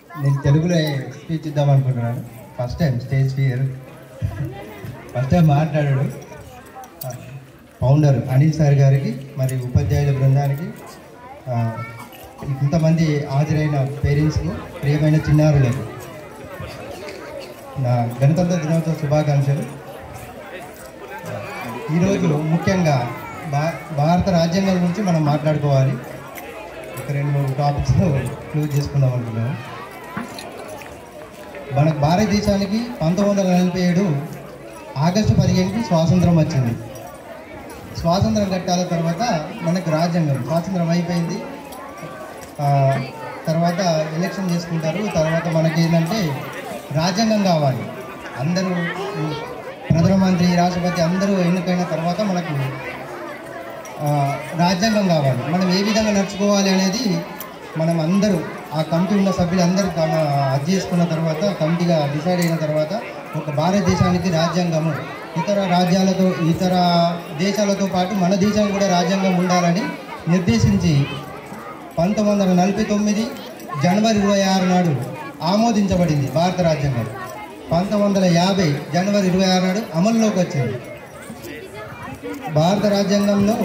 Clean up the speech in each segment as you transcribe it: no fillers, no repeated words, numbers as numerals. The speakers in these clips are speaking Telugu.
నేను తెలుగులో స్పీచ్ ఇద్దాం అనుకుంటున్నాను. First time stage fear, first time మాట్లాడాడు. ఫౌండర్ అనిల్ సార్ గారికి మరి ఉపాధ్యాయుల బృందానికి, ఇంతమంది హాజరైన పేరెంట్స్కు, ప్రియమైన చిన్నారులకు నా గణతంత్ర దినోత్సవ శుభాకాంక్షలు. ఈరోజు ముఖ్యంగా భారత రాజ్యాంగం గురించి మనం మాట్లాడుకోవాలి. ఒక 2-3 టాపిక్స్ క్లోజ్ చేసుకుందాం అనుకున్నాము. మనకు భారతదేశానికి 1947 ఆగస్టు 15కి స్వాతంత్రం వచ్చింది. స్వాతంత్రం కట్టాల తర్వాత మనకు రాజ్యాంగం, స్వాతంత్రం అయిపోయింది. తర్వాత ఎలక్షన్ చేసుకుంటారు. తర్వాత మనకి ఏంటంటే రాజ్యాంగం కావాలి. అందరూ ప్రధానమంత్రి, రాష్ట్రపతి అందరూ ఎన్నికైన తర్వాత మనకు రాజ్యాంగం కావాలి. మనం ఏ విధంగా నడుచుకోవాలి అనేది మనం అందరూ, ఆ కమిటీ ఉన్న సభ్యులు అందరూ అది చేసుకున్న తర్వాత, కమిటీగా డిసైడ్ అయిన తర్వాత ఒక భారతదేశానికి రాజ్యాంగము ఇతర దేశాలతో పాటు మన దేశం కూడా రాజ్యాంగం ఉండాలని నిర్దేశించి 1949 జనవరి 26 నాడు ఆమోదించబడింది భారత రాజ్యాంగం. 1950 జనవరి 26 నాడు అమల్లోకి వచ్చింది. భారత రాజ్యాంగంలో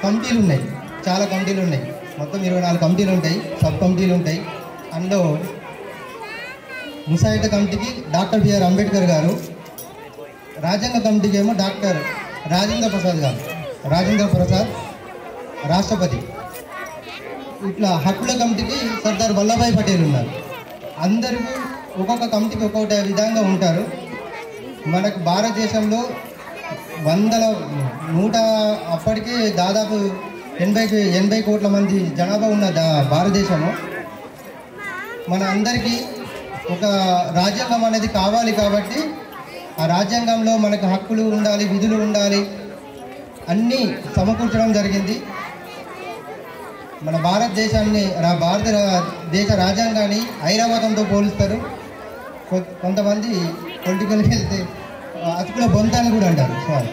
కమిటీలు ఉన్నాయి, చాలా కమిటీలు ఉన్నాయి. మొత్తం 24 కమిటీలు ఉంటాయి, సబ్ కమిటీలు ఉంటాయి. అందులో ముసాయిదా కమిటీకి డాక్టర్ బిఆర్ అంబేద్కర్ గారు, రాజ్యాంగ కమిటీకి ఏమో డాక్టర్ రాజేంద్ర ప్రసాద్ గారు, రాజేంద్ర ప్రసాద్ రాష్ట్రపతి. ఇట్లా హక్కుల కమిటీకి సర్దార్ వల్లభాయ్ పటేల్ ఉన్నారు. అందరికీ ఒక్కొక్క కమిటీకి ఒక్కొక్క విధంగా ఉంటారు. మనకు భారతదేశంలో అప్పటికే దాదాపు 80 కోట్ల మంది జనాభా ఉన్న భారతదేశము. మన అందరికీ ఒక రాజ్యాంగం అనేది కావాలి. కాబట్టి ఆ రాజ్యాంగంలో మనకు హక్కులు ఉండాలి, విధులు ఉండాలి, అన్నీ సమకూర్చడం జరిగింది. మన భారతదేశ రాజ్యాంగాన్ని ఐరావతంతో పోలుస్తారు. కొంతమంది పొలిటికల్కి వెళ్తే అతుకుల బొంత అని కూడా అంటారు. సారీ,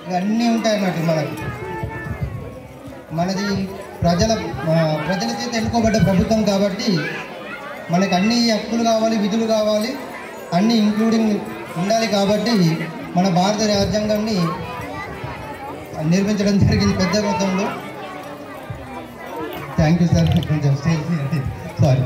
ఇవన్నీ ఉంటాయి అన్నట్టు. మనది ప్రజల చేత ఎన్నుకోబడ్డ ప్రభుత్వం కాబట్టి మనకు అన్ని హక్కులు కావాలి, విధులు కావాలి, అన్నీ ఇంక్లూడింగ్ ఉండాలి. కాబట్టి మన భారత రాజ్యాంగాన్ని నిర్మించడం జరిగింది పెద్ద మొత్తంలో. Thank you sir. కొంచెం స్టేజ్ సారీ.